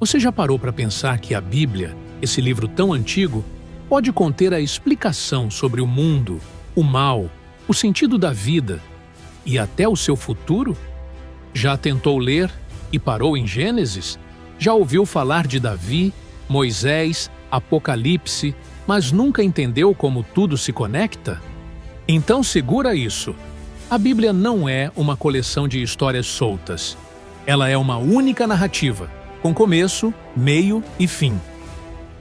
Você já parou para pensar que a Bíblia, esse livro tão antigo, pode conter a explicação sobre o mundo, o mal, o sentido da vida e até o seu futuro? Já tentou ler e parou em Gênesis? Já ouviu falar de Davi, Moisés, Apocalipse, mas nunca entendeu como tudo se conecta? Então segura isso. A Bíblia não é uma coleção de histórias soltas. Ela é uma única narrativa, com começo, meio e fim.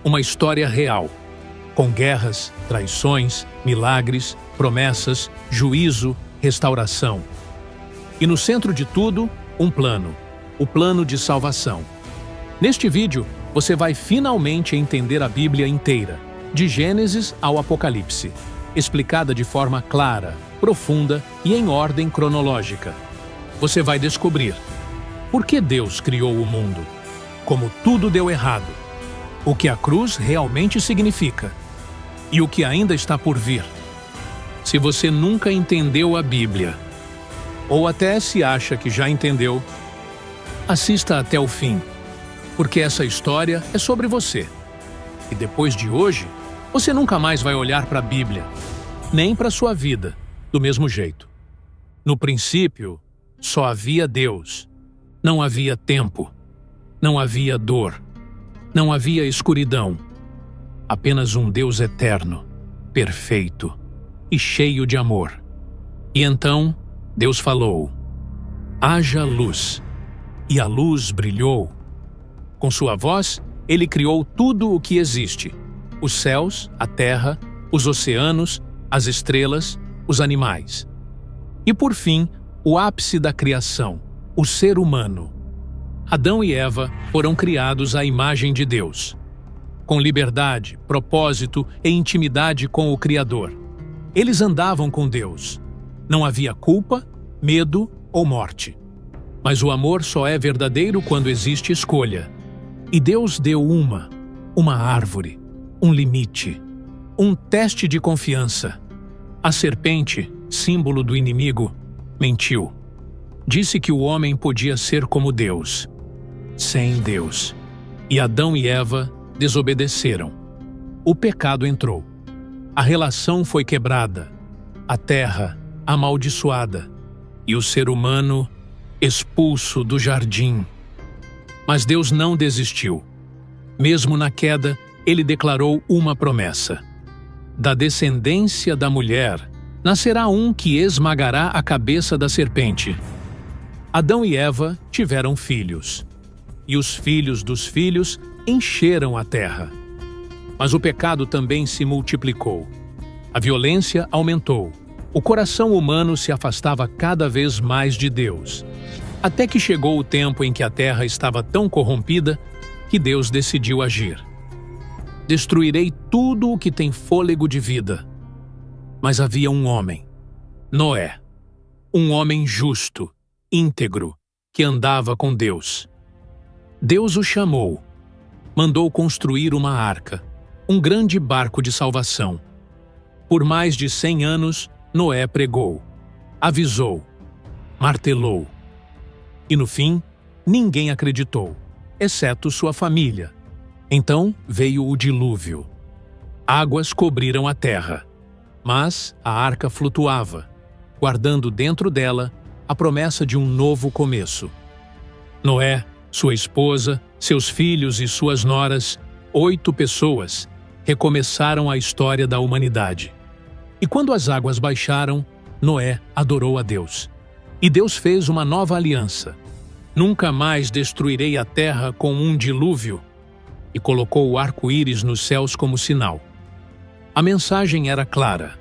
Uma história real, com guerras, traições, milagres, promessas, juízo, restauração. E no centro de tudo, um plano, o plano de salvação. Neste vídeo, você vai finalmente entender a Bíblia inteira, de Gênesis ao Apocalipse, explicada de forma clara, profunda e em ordem cronológica. Você vai descobrir por que Deus criou o mundo, como tudo deu errado, o que a cruz realmente significa e o que ainda está por vir. Se você nunca entendeu a Bíblia, ou até se acha que já entendeu, assista até o fim, porque essa história é sobre você. E depois de hoje, você nunca mais vai olhar para a Bíblia, nem para a sua vida, do mesmo jeito. No princípio, só havia Deus. Não havia tempo. Não havia dor. Não havia escuridão. Apenas um Deus eterno, perfeito e cheio de amor. E então, Deus falou: haja luz. E a luz brilhou. Com sua voz, ele criou tudo o que existe: os céus, a terra, os oceanos, as estrelas, os animais. E por fim, o ápice da criação, o ser humano. Adão e Eva foram criados à imagem de Deus, com liberdade, propósito e intimidade com o Criador. Eles andavam com Deus. Não havia culpa, medo ou morte. Mas o amor só é verdadeiro quando existe escolha. E Deus deu uma árvore, um limite, um teste de confiança. A serpente, símbolo do inimigo, mentiu. Disse que o homem podia ser como Deus, sem Deus. E Adão e Eva desobedeceram. O pecado entrou. A relação foi quebrada, a terra amaldiçoada e o ser humano expulso do jardim. Mas Deus não desistiu. Mesmo na queda, ele declarou uma promessa: da descendência da mulher nascerá um que esmagará a cabeça da serpente. Adão e Eva tiveram filhos, e os filhos dos filhos encheram a terra. Mas o pecado também se multiplicou. A violência aumentou. O coração humano se afastava cada vez mais de Deus, até que chegou o tempo em que a terra estava tão corrompida que Deus decidiu agir. Destruirei tudo o que tem fôlego de vida. Mas havia um homem, Noé, um homem justo, íntegro, que andava com Deus. Deus o chamou, mandou construir uma arca, um grande barco de salvação. Por mais de 100 anos, Noé pregou, avisou, martelou. E no fim, ninguém acreditou, exceto sua família. Então veio o dilúvio. Águas cobriram a terra, mas a arca flutuava, guardando dentro dela a promessa de um novo começo. Noé, sua esposa, seus filhos e suas noras, 8 pessoas, recomeçaram a história da humanidade. E quando as águas baixaram, Noé adorou a Deus. E Deus fez uma nova aliança. Nunca mais destruirei a terra com um dilúvio. E colocou o arco-íris nos céus como sinal. A mensagem era clara.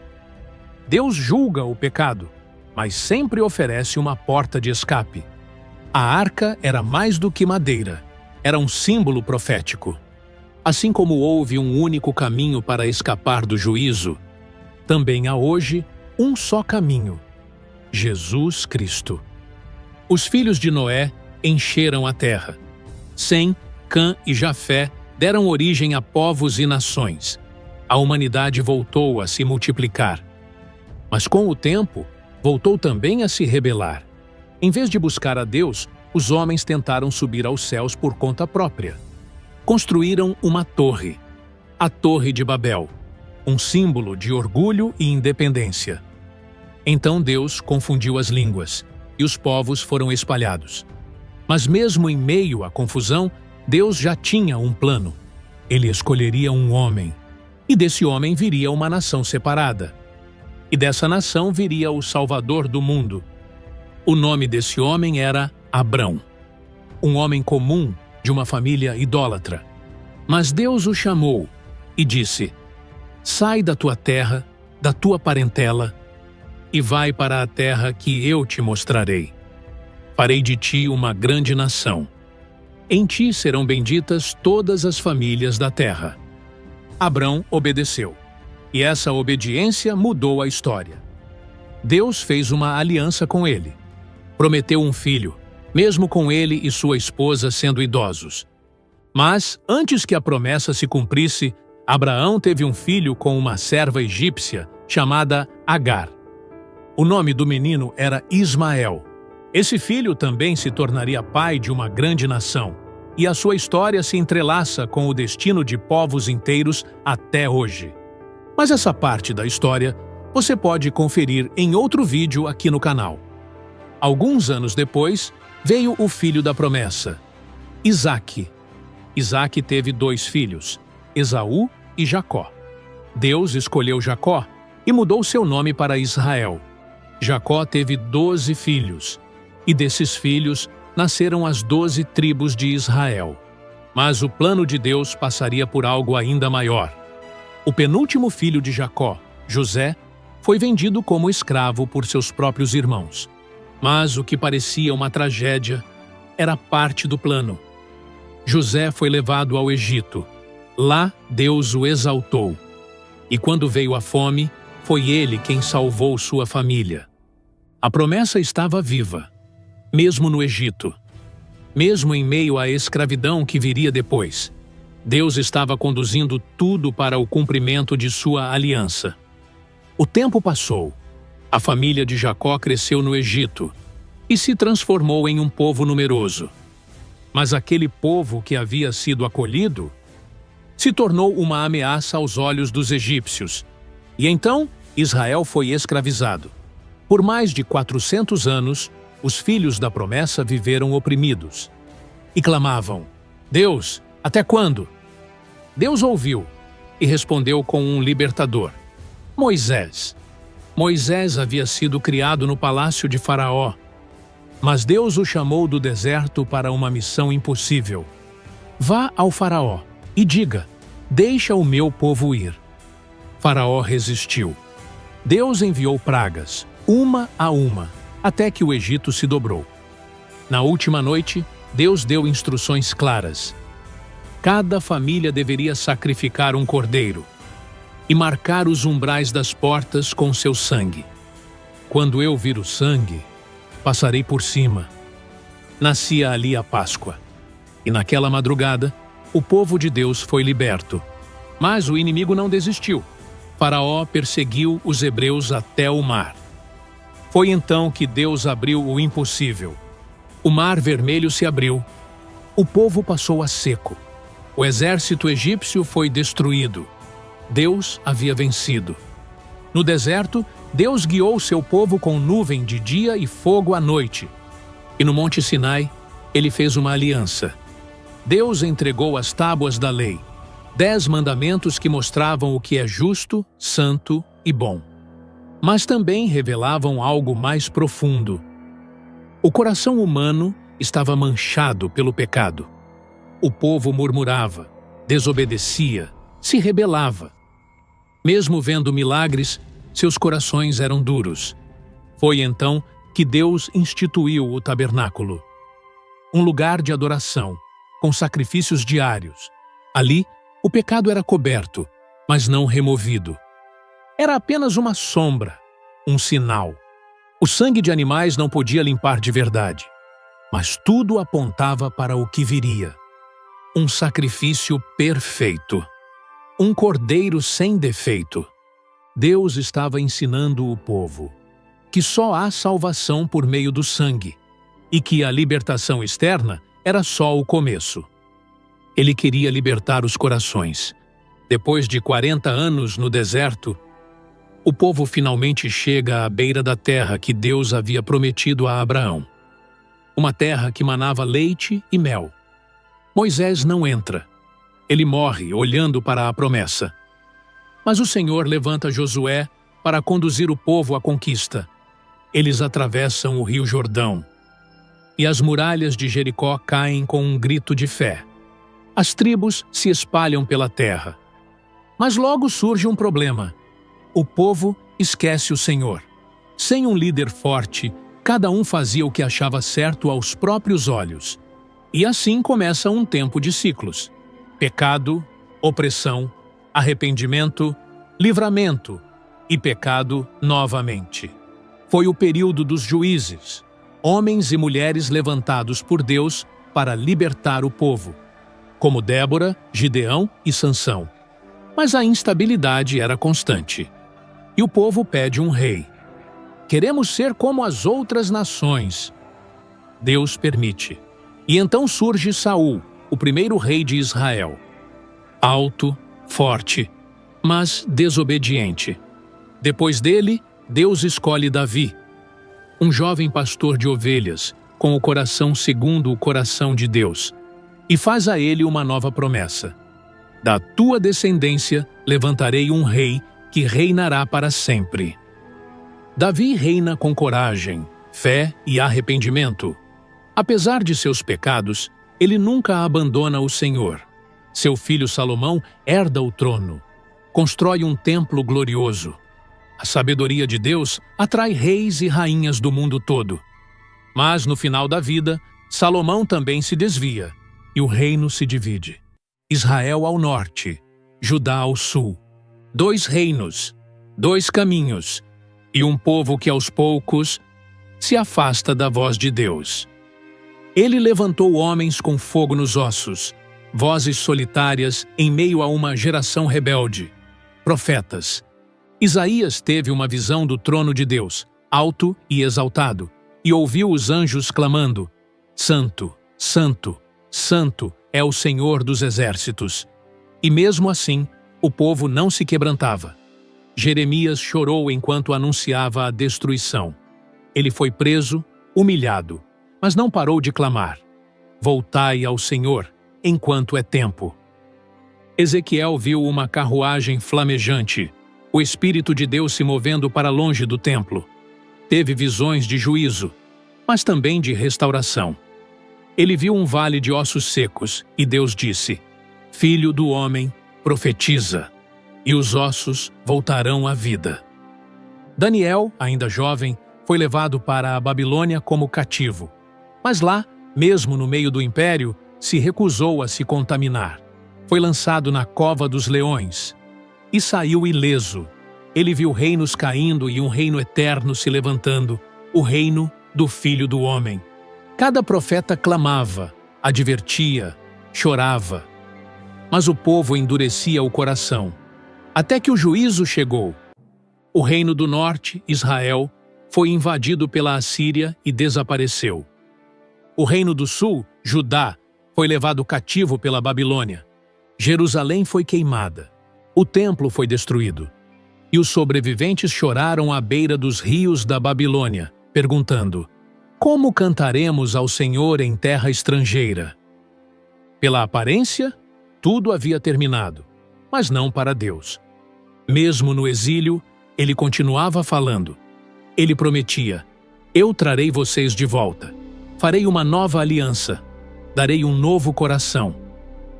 Deus julga o pecado, mas sempre oferece uma porta de escape. A arca era mais do que madeira, era um símbolo profético. Assim como houve um único caminho para escapar do juízo, também há hoje um só caminho: Jesus Cristo. Os filhos de Noé encheram a terra. Sem, Cã e Jafé deram origem a povos e nações. A humanidade voltou a se multiplicar. Mas com o tempo, voltou também a se rebelar. Em vez de buscar a Deus, os homens tentaram subir aos céus por conta própria. construíram uma torre, a Torre de Babel, um símbolo de orgulho e independência. Então Deus confundiu as línguas, e os povos foram espalhados. Mas mesmo em meio à confusão, Deus já tinha um plano. Ele escolheria um homem, e desse homem viria uma nação separada. E dessa nação viria o Salvador do mundo. O nome desse homem era Abrão, um homem comum de uma família idólatra. Mas Deus o chamou e disse: sai da tua terra, da tua parentela, e vai para a terra que eu te mostrarei. Farei de ti uma grande nação. Em ti serão benditas todas as famílias da terra. Abrão obedeceu, e essa obediência mudou a história. Deus fez uma aliança com ele. Prometeu um filho, mesmo com ele e sua esposa sendo idosos. Mas, antes que a promessa se cumprisse, Abraão teve um filho com uma serva egípcia chamada Agar. O nome do menino era Ismael. Esse filho também se tornaria pai de uma grande nação, e a sua história se entrelaça com o destino de povos inteiros até hoje. Mas essa parte da história você pode conferir em outro vídeo aqui no canal. Alguns anos depois, veio o filho da promessa, Isaque. Isaque teve 2 filhos, Esaú e Jacó. Deus escolheu Jacó e mudou seu nome para Israel. Jacó teve 12 filhos, e desses filhos nasceram as 12 tribos de Israel. Mas o plano de Deus passaria por algo ainda maior. O penúltimo filho de Jacó, José, foi vendido como escravo por seus próprios irmãos. Mas o que parecia uma tragédia era parte do plano. José foi levado ao Egito. Lá Deus o exaltou. E quando veio a fome, foi ele quem salvou sua família. A promessa estava viva, mesmo no Egito. Mesmo em meio à escravidão que viria depois, Deus estava conduzindo tudo para o cumprimento de sua aliança. O tempo passou. A família de Jacó cresceu no Egito e se transformou em um povo numeroso. Mas aquele povo que havia sido acolhido se tornou uma ameaça aos olhos dos egípcios. E então Israel foi escravizado. Por mais de 400 anos, os filhos da promessa viveram oprimidos. E clamavam: Deus, até quando? Deus ouviu e respondeu com um libertador, Moisés. Moisés havia sido criado no palácio de Faraó, mas Deus o chamou do deserto para uma missão impossível. Vá ao Faraó e diga: deixa o meu povo ir. Faraó resistiu. Deus enviou pragas, uma a uma, até que o Egito se dobrou. Na última noite, Deus deu instruções claras. Cada família deveria sacrificar um cordeiro e marcar os umbrais das portas com seu sangue. Quando eu vir o sangue, passarei por cima. Nascia ali a Páscoa. E naquela madrugada, o povo de Deus foi liberto. Mas o inimigo não desistiu. Faraó perseguiu os hebreus até o mar. Foi então que Deus abriu o impossível. O mar vermelho se abriu. O povo passou a seco. O exército egípcio foi destruído. Deus havia vencido. No deserto, Deus guiou seu povo com nuvem de dia e fogo à noite. E no Monte Sinai, ele fez uma aliança. Deus entregou as tábuas da lei, 10 mandamentos que mostravam o que é justo, santo e bom. Mas também revelavam algo mais profundo. O coração humano estava manchado pelo pecado. O povo murmurava, desobedecia, se rebelava. Mesmo vendo milagres, seus corações eram duros. Foi então que Deus instituiu o tabernáculo, um lugar de adoração, com sacrifícios diários. Ali, o pecado era coberto, mas não removido. Era apenas uma sombra, um sinal. O sangue de animais não podia limpar de verdade, mas tudo apontava para o que viria. Um sacrifício perfeito. Um cordeiro sem defeito. Deus estava ensinando o povo que só há salvação por meio do sangue e que a libertação externa era só o começo. Ele queria libertar os corações. Depois de 40 anos no deserto, o povo finalmente chega à beira da terra que Deus havia prometido a Abraão. Uma terra que manava leite e mel. Moisés não entra. Ele morre olhando para a promessa. Mas o Senhor levanta Josué para conduzir o povo à conquista. Eles atravessam o rio Jordão. E as muralhas de Jericó caem com um grito de fé. As tribos se espalham pela terra. Mas logo surge um problema. O povo esquece o Senhor. Sem um líder forte, cada um fazia o que achava certo aos próprios olhos. E assim começa um tempo de ciclos. Pecado, opressão, arrependimento, livramento e pecado novamente. Foi o período dos juízes, homens e mulheres levantados por Deus para libertar o povo, como Débora, Gideão e Sansão. Mas a instabilidade era constante. E o povo pede um rei. Queremos ser como as outras nações. Deus permite. E então surge Saul, o primeiro rei de Israel. Alto, forte, mas desobediente. Depois dele, Deus escolhe Davi, um jovem pastor de ovelhas, com o coração segundo o coração de Deus, e faz a ele uma nova promessa. Da tua descendência levantarei um rei que reinará para sempre. Davi reina com coragem, fé e arrependimento. Apesar de seus pecados, ele nunca abandona o Senhor. Seu filho Salomão herda o trono. Constrói um templo glorioso. A sabedoria de Deus atrai reis e rainhas do mundo todo. Mas no final da vida, Salomão também se desvia e o reino se divide. Israel ao norte, Judá ao sul. 2 reinos, 2 caminhos e um povo que aos poucos se afasta da voz de Deus. Ele levantou homens com fogo nos ossos, vozes solitárias em meio a uma geração rebelde, profetas. Isaías teve uma visão do trono de Deus, alto e exaltado, e ouviu os anjos clamando: Santo, Santo, Santo é o Senhor dos exércitos. E mesmo assim, o povo não se quebrantava. Jeremias chorou enquanto anunciava a destruição. Ele foi preso, humilhado, mas não parou de clamar: Voltai ao Senhor, enquanto é tempo. Ezequiel viu uma carruagem flamejante, o Espírito de Deus se movendo para longe do templo. Teve visões de juízo, mas também de restauração. Ele viu um vale de ossos secos, e Deus disse: Filho do homem, profetiza, e os ossos voltarão à vida. Daniel, ainda jovem, foi levado para a Babilônia como cativo. Mas lá, mesmo no meio do império, se recusou a se contaminar. Foi lançado na cova dos leões e saiu ileso. Ele viu reinos caindo e um reino eterno se levantando, o reino do Filho do Homem. Cada profeta clamava, advertia, chorava. Mas o povo endurecia o coração. Até que o juízo chegou. O reino do norte, Israel, foi invadido pela Assíria e desapareceu. O reino do sul, Judá, foi levado cativo pela Babilônia. Jerusalém foi queimada. O templo foi destruído. E os sobreviventes choraram à beira dos rios da Babilônia, perguntando: Como cantaremos ao Senhor em terra estrangeira? Pela aparência, tudo havia terminado, mas não para Deus. Mesmo no exílio, ele continuava falando. Ele prometia: Eu trarei vocês de volta. Farei uma nova aliança. Darei um novo coração.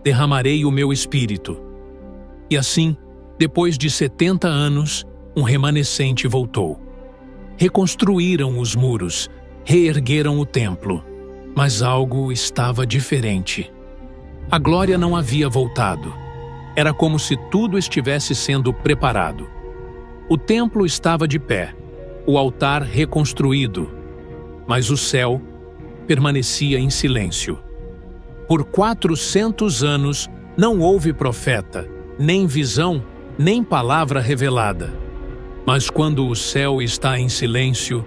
Derramarei o meu espírito. E assim, depois de 70 anos, um remanescente voltou. Reconstruíram os muros, reergueram o templo, mas algo estava diferente. A glória não havia voltado. Era como se tudo estivesse sendo preparado. O templo estava de pé, o altar reconstruído, mas o céu permanecia em silêncio. Por 400 anos não houve profeta, nem visão, nem palavra revelada. Mas quando o céu está em silêncio,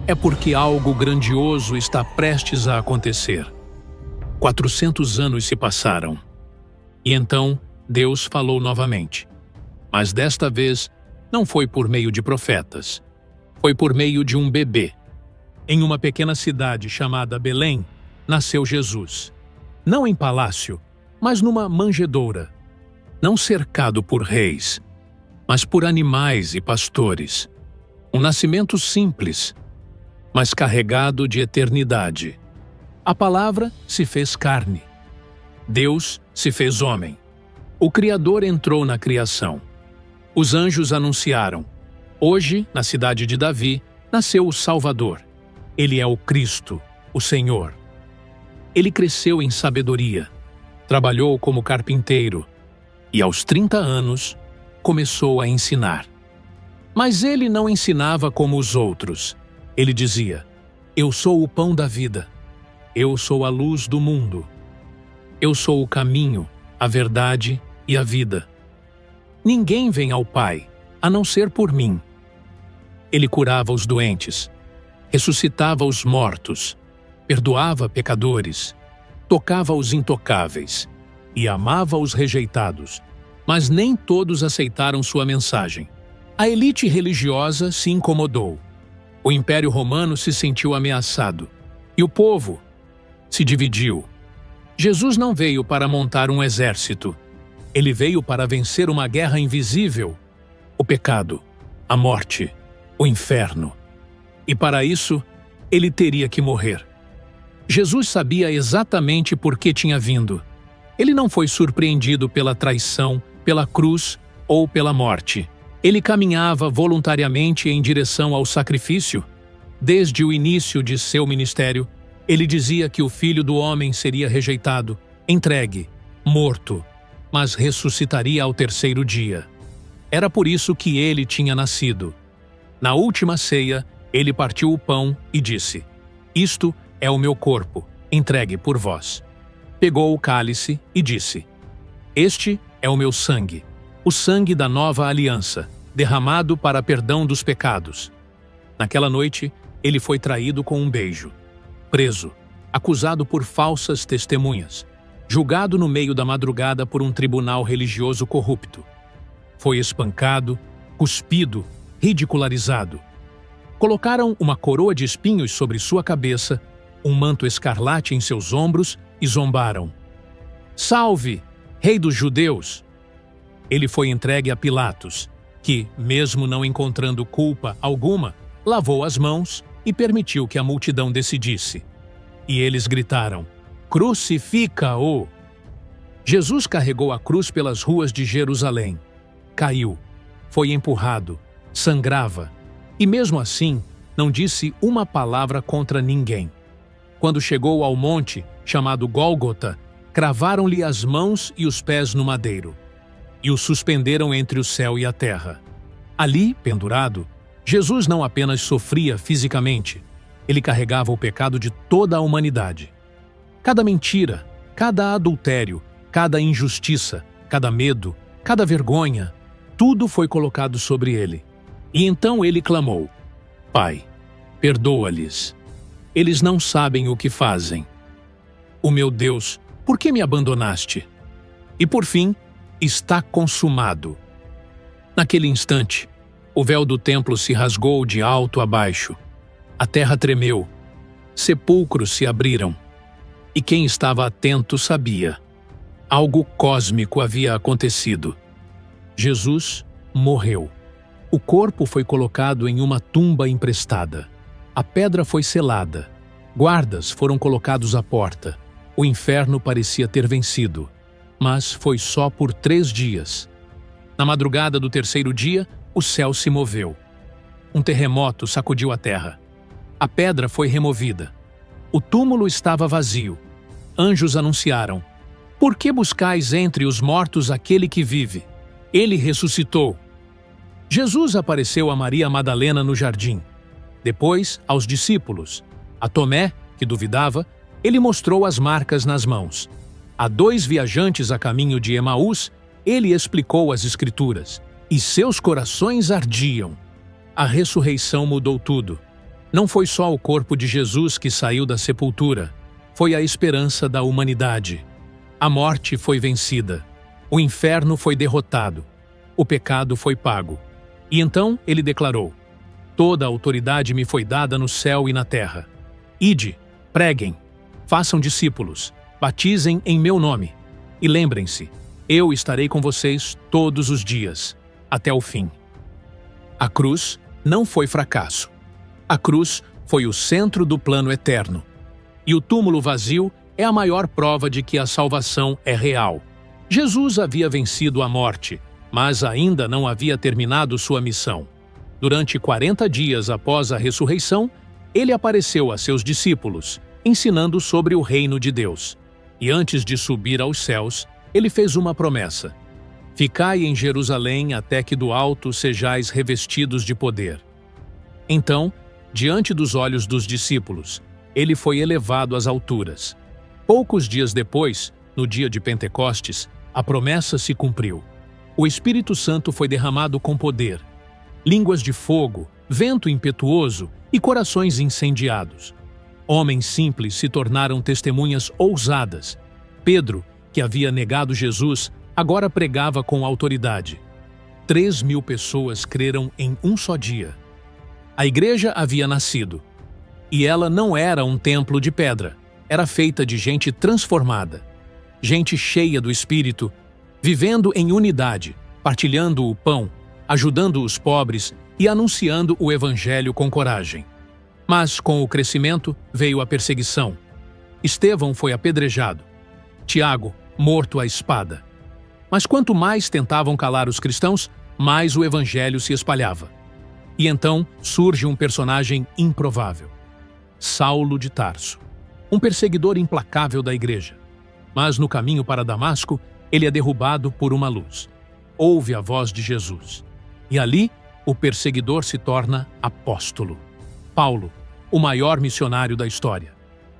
é porque algo grandioso está prestes a acontecer. 400 anos se passaram. E então Deus falou novamente. Mas desta vez não foi por meio de profetas. Foi por meio de um bebê. Em uma pequena cidade chamada Belém, nasceu Jesus. Não em palácio, mas numa manjedoura. Não cercado por reis, mas por animais e pastores. Um nascimento simples, mas carregado de eternidade. A palavra se fez carne. Deus se fez homem. O Criador entrou na criação. Os anjos anunciaram: hoje, na cidade de Davi, nasceu o Salvador. Ele é o Cristo, o Senhor. Ele cresceu em sabedoria, trabalhou como carpinteiro e, aos 30 anos, começou a ensinar. Mas ele não ensinava como os outros. Ele dizia: eu sou o pão da vida. Eu sou a luz do mundo. Eu sou o caminho, a verdade e a vida. Ninguém vem ao Pai, a não ser por mim. Ele curava os doentes, ressuscitava os mortos, perdoava pecadores, tocava os intocáveis e amava os rejeitados. Mas nem todos aceitaram sua mensagem. A elite religiosa se incomodou. O Império Romano se sentiu ameaçado. E o povo se dividiu. Jesus não veio para montar um exército. Ele veio para vencer uma guerra invisível: o pecado, a morte, o inferno. E para isso, ele teria que morrer. Jesus sabia exatamente por que tinha vindo. Ele não foi surpreendido pela traição, pela cruz ou pela morte. Ele caminhava voluntariamente em direção ao sacrifício. Desde o início de seu ministério, ele dizia que o Filho do Homem seria rejeitado, entregue, morto, mas ressuscitaria ao terceiro dia. Era por isso que ele tinha nascido. Na última ceia, ele partiu o pão e disse: isto é o meu corpo, entregue por vós. Pegou o cálice e disse: este é o meu sangue, o sangue da nova aliança, derramado para perdão dos pecados. Naquela noite, ele foi traído com um beijo, preso, acusado por falsas testemunhas, julgado no meio da madrugada por um tribunal religioso corrupto. Foi espancado, cuspido, ridicularizado. Colocaram uma coroa de espinhos sobre sua cabeça, um manto escarlate em seus ombros e zombaram: salve, Rei dos Judeus! Ele foi entregue a Pilatos, que, mesmo não encontrando culpa alguma, lavou as mãos e permitiu que a multidão decidisse. E eles gritaram: crucifica-o! Jesus carregou a cruz pelas ruas de Jerusalém. Caiu, foi empurrado, sangrava, e mesmo assim não disse uma palavra contra ninguém. Quando chegou ao monte, chamado Gólgota, cravaram-lhe as mãos e os pés no madeiro, e o suspenderam entre o céu e a terra. Ali, pendurado, Jesus não apenas sofria fisicamente, ele carregava o pecado de toda a humanidade. Cada mentira, cada adultério, cada injustiça, cada medo, cada vergonha, tudo foi colocado sobre ele. E então ele clamou: Pai, perdoa-lhes. Eles não sabem o que fazem. O meu Deus, por que me abandonaste? E por fim, está consumado. Naquele instante, o véu do templo se rasgou de alto a baixo. A terra tremeu. Sepulcros se abriram. E quem estava atento sabia. Algo cósmico havia acontecido. Jesus morreu. O corpo foi colocado em uma tumba emprestada. A pedra foi selada. Guardas foram colocados à porta. O inferno parecia ter vencido. Mas foi só por 3 dias. Na madrugada do terceiro dia, o céu se moveu. Um terremoto sacudiu a terra. A pedra foi removida. O túmulo estava vazio. Anjos anunciaram: Por que buscais entre os mortos aquele que vive? Ele ressuscitou. Jesus apareceu a Maria Madalena no jardim. Depois, aos discípulos. A Tomé, que duvidava, ele mostrou as marcas nas mãos. A 2 viajantes a caminho de Emaús, ele explicou as Escrituras. E seus corações ardiam. A ressurreição mudou tudo. Não foi só o corpo de Jesus que saiu da sepultura. Foi a esperança da humanidade. A morte foi vencida. O inferno foi derrotado. O pecado foi pago. E então ele declarou: toda a autoridade me foi dada no céu e na terra. Ide, preguem, façam discípulos, batizem em meu nome. E lembrem-se, eu estarei com vocês todos os dias, até o fim. A cruz não foi fracasso. A cruz foi o centro do plano eterno. E o túmulo vazio é a maior prova de que a salvação é real. Jesus havia vencido a morte, mas ainda não havia terminado sua missão. Durante 40 dias após a ressurreição, ele apareceu a seus discípulos, ensinando sobre o reino de Deus. E antes de subir aos céus, ele fez uma promessa: ficai em Jerusalém até que do alto sejais revestidos de poder. Então, diante dos olhos dos discípulos, ele foi elevado às alturas. Poucos dias depois, no dia de Pentecostes, a promessa se cumpriu. O Espírito Santo foi derramado com poder. Línguas de fogo, vento impetuoso e corações incendiados. Homens simples se tornaram testemunhas ousadas. Pedro, que havia negado Jesus, agora pregava com autoridade. 3.000 pessoas creram em um só dia. A igreja havia nascido. E ela não era um templo de pedra. Era feita de gente transformada. Gente cheia do Espírito, vivendo em unidade, partilhando o pão, ajudando os pobres e anunciando o Evangelho com coragem. Mas, com o crescimento, veio a perseguição. Estevão foi apedrejado. Tiago, morto à espada. Mas quanto mais tentavam calar os cristãos, mais o Evangelho se espalhava. E então surge um personagem improvável: Saulo de Tarso, um perseguidor implacável da igreja. Mas no caminho para Damasco, ele é derrubado por uma luz. Ouve a voz de Jesus. E ali, o perseguidor se torna apóstolo. Paulo, o maior missionário da história.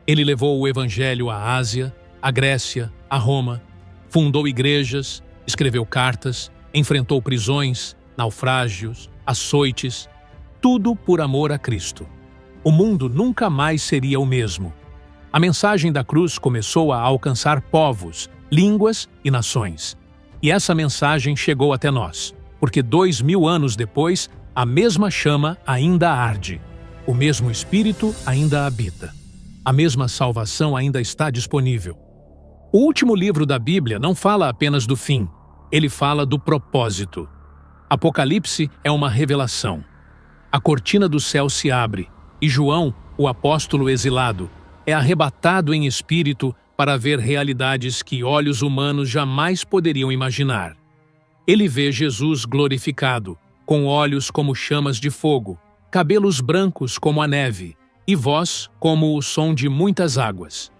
Ele levou o Evangelho à Ásia, à Grécia, a Roma, fundou igrejas, escreveu cartas, enfrentou prisões, naufrágios, açoites, tudo por amor a Cristo. O mundo nunca mais seria o mesmo. A mensagem da cruz começou a alcançar povos, línguas e nações. E essa mensagem chegou até nós, porque 2000 anos depois, a mesma chama ainda arde, o mesmo Espírito ainda habita, a mesma salvação ainda está disponível. O último livro da Bíblia não fala apenas do fim, ele fala do propósito. Apocalipse é uma revelação. A cortina do céu se abre, e João, o apóstolo exilado, é arrebatado em espírito para ver realidades que olhos humanos jamais poderiam imaginar. Ele vê Jesus glorificado, com olhos como chamas de fogo, cabelos brancos como a neve, e voz como o som de muitas águas.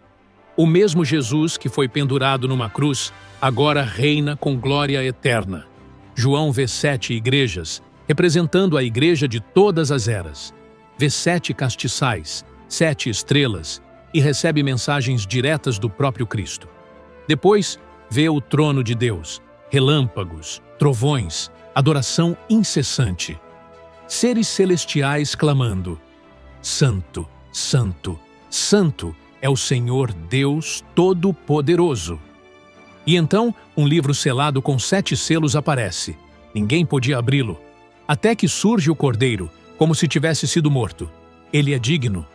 O mesmo Jesus que foi pendurado numa cruz, agora reina com glória eterna. João vê 7 igrejas, representando a igreja de todas as eras. Vê 7 castiçais, 7 estrelas, e recebe mensagens diretas do próprio Cristo. Depois, vê o trono de Deus, relâmpagos, trovões, adoração incessante. Seres celestiais clamando: Santo, Santo, Santo é o Senhor Deus Todo-Poderoso. E então, um livro selado com 7 selos aparece. Ninguém podia abri-lo. Até que surge o Cordeiro, como se tivesse sido morto. Ele é digno.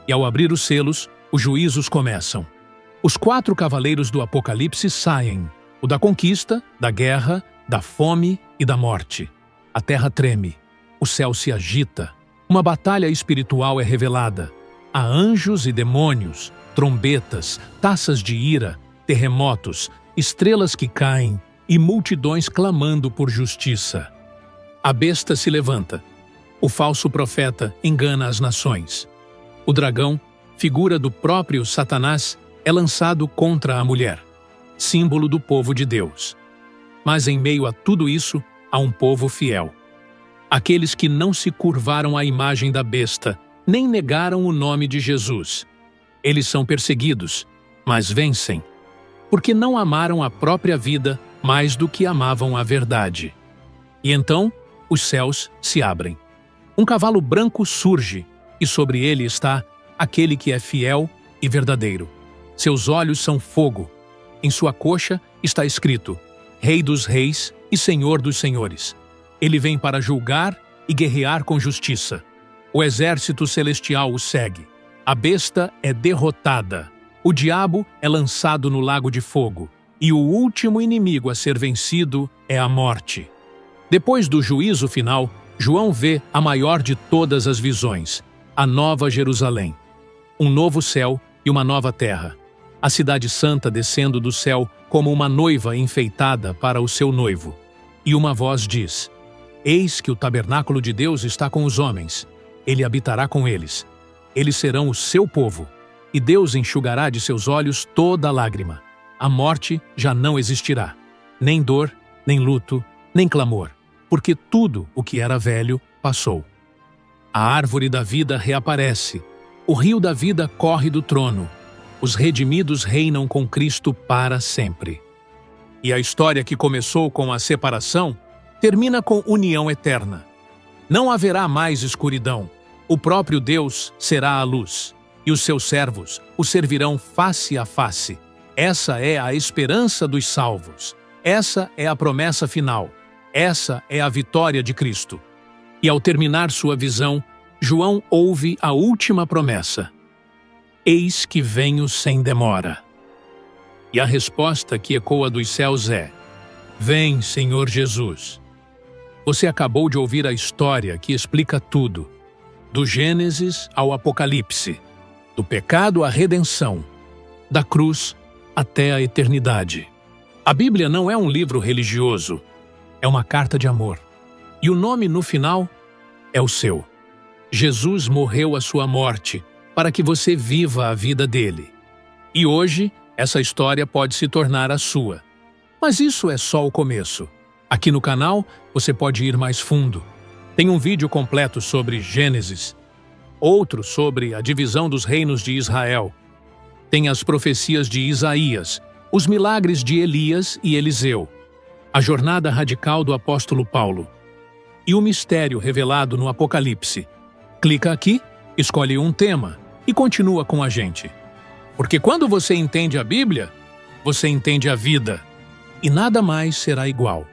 E ao abrir os selos, os juízos começam. Os 4 cavaleiros do Apocalipse saem: o da conquista, da guerra, da fome e da morte. A terra treme. O céu se agita. Uma batalha espiritual é revelada. Há anjos e demônios, trombetas, taças de ira, terremotos, estrelas que caem e multidões clamando por justiça. A besta se levanta. O falso profeta engana as nações. O dragão, figura do próprio Satanás, é lançado contra a mulher, símbolo do povo de Deus. Mas em meio a tudo isso, há um povo fiel. Aqueles que não se curvaram à imagem da besta, nem negaram o nome de Jesus. Eles são perseguidos, mas vencem, porque não amaram a própria vida mais do que amavam a verdade. E então, os céus se abrem. Um cavalo branco surge, e sobre ele está aquele que é fiel e verdadeiro. Seus olhos são fogo. Em sua coxa está escrito: Rei dos reis e Senhor dos senhores. Ele vem para julgar e guerrear com justiça. O exército celestial o segue. A besta é derrotada. O diabo é lançado no lago de fogo. E o último inimigo a ser vencido é a morte. Depois do juízo final, João vê a maior de todas as visões, a Nova Jerusalém. Um novo céu e uma nova terra. A cidade santa descendo do céu como uma noiva enfeitada para o seu noivo. E uma voz diz: Eis que o tabernáculo de Deus está com os homens. Ele habitará com eles. Eles serão o seu povo. E Deus enxugará de seus olhos toda lágrima. A morte já não existirá. Nem dor, nem luto, nem clamor. Porque tudo o que era velho passou. A árvore da vida reaparece. O rio da vida corre do trono. Os redimidos reinam com Cristo para sempre. E a história que começou com a separação termina com união eterna. Não haverá mais escuridão. O próprio Deus será a luz, e os seus servos o servirão face a face. Essa é a esperança dos salvos. Essa é a promessa final. Essa é a vitória de Cristo. E ao terminar sua visão, João ouve a última promessa: Eis que venho sem demora. E a resposta que ecoa dos céus é: Vem, Senhor Jesus. Você acabou de ouvir a história que explica tudo, do Gênesis ao Apocalipse, do pecado à redenção, da cruz até a eternidade. A Bíblia não é um livro religioso, é uma carta de amor. E o nome no final é o seu. Jesus morreu a sua morte para que você viva a vida dele. E hoje, essa história pode se tornar a sua. Mas isso é só o começo. Aqui no canal, você pode ir mais fundo. Tem um vídeo completo sobre Gênesis, outro sobre a divisão dos reinos de Israel. Tem as profecias de Isaías, os milagres de Elias e Eliseu, a jornada radical do apóstolo Paulo e o mistério revelado no Apocalipse. Clica aqui, escolhe um tema e continua com a gente. Porque quando você entende a Bíblia, você entende a vida e nada mais será igual.